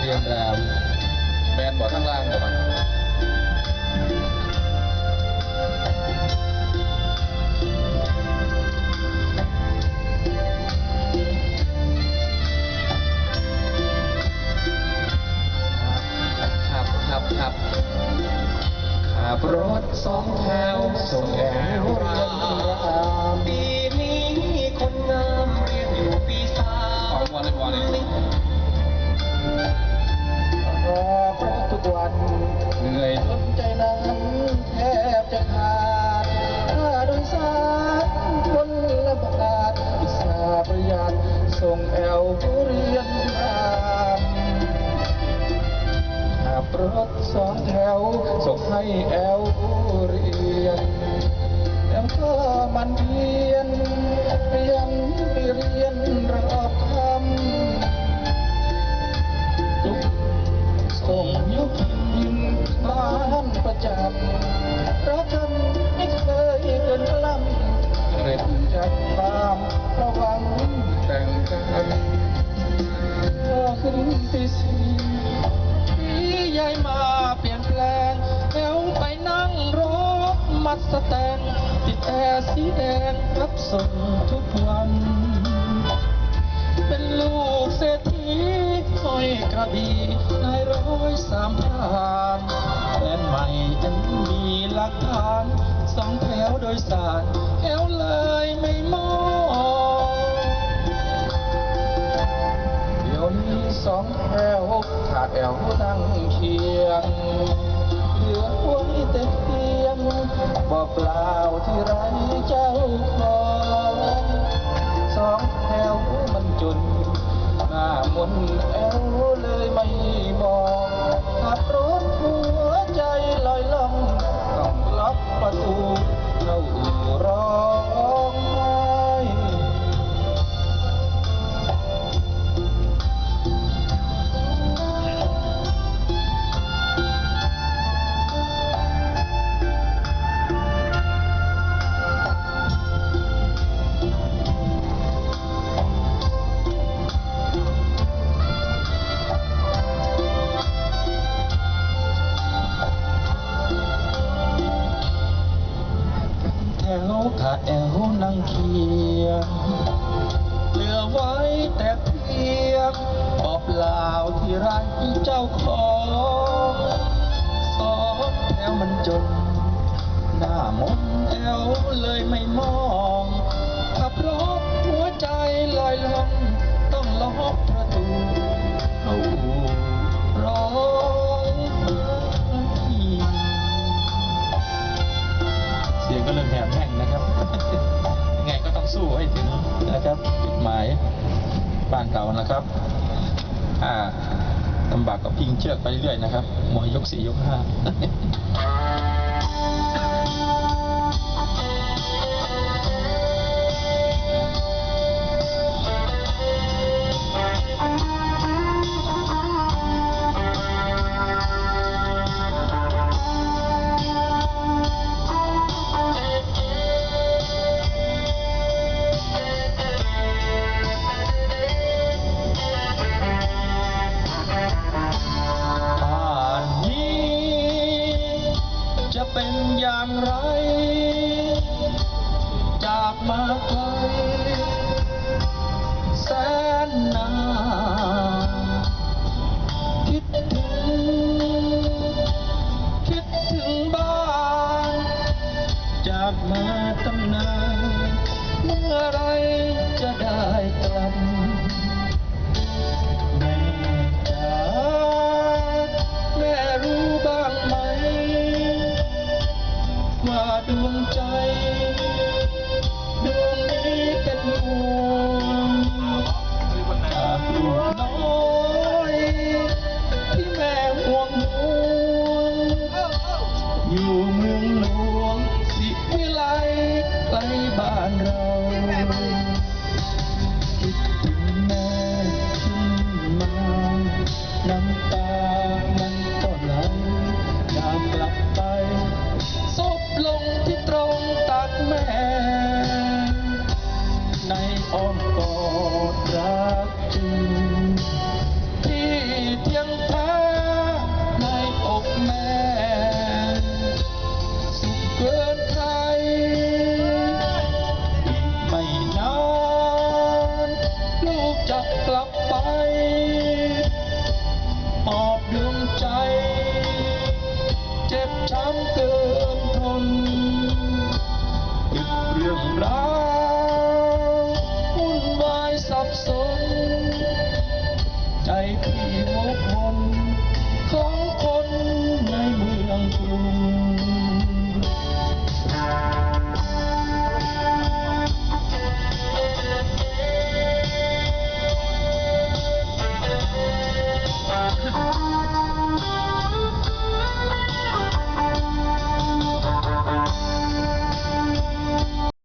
รียนรามแมนบ่อทั้งล่างบ่มันขับรถสองแถวส่งแอวเรียนรามปีนี้คนงามเรียนอยู่ปีสามเพราะทุกวันเหนื่อยจนใจนั้นแทบจะขาดค่าโดยสารคนละบาทอุตส่าห์ประหยัดส่งแอวเรียนรามขับรถสองแถวส่งให้แอวเรียนแล้วก็มันเพียนไปเรียนรอบคำจุกส่งยุคยินบ้านประจำรักกันไม่เคยเกินลำเร็จจากความระวังแต่งกันก็ขึ้นปีสี่ย้ายมาเปลี่ยนแปลงแล้วไปนั่งรถมัดสแตนติดแอร์สีแดงรับส่งทุกวันเป็นลูกเศรษฐีห้อยกระบี่นาย103 ผ่านแฟนใหม่ยังมีหลักฐานสองแถวโดยสารแถวเลยไม่มองเดี๋ยวนี้สองแถวขาดแอวนั่งเคียงเหลือไว้แต่เพียงบอกเปล่าที่ไรเจ้าของสองแถวมันจนหน้ามนแอวเลยไม่มองขับรถหัวใจลอยล่องต้องล็อกประตูเข้าอู่ร้องไห้ขาดแอวนั่งเคียงเหลือไว้แต่เพียงบอกเปล่าที่ไรเจ้าของสองแถวมันจนหน้ามนแอวเลยไม่มองขับรถหัวใจลอยล่องต้องล็อกประตูเข้าร้องเสียงก็เริ่มแหบแห้งนะครับยังไงก็ต้องสู้ให้ถึงนะครับจุดหมายบ้านเก่านะครับลำบากก็พิงเชือกไปเรื่อยนะครับมวยยก 4 ยก 5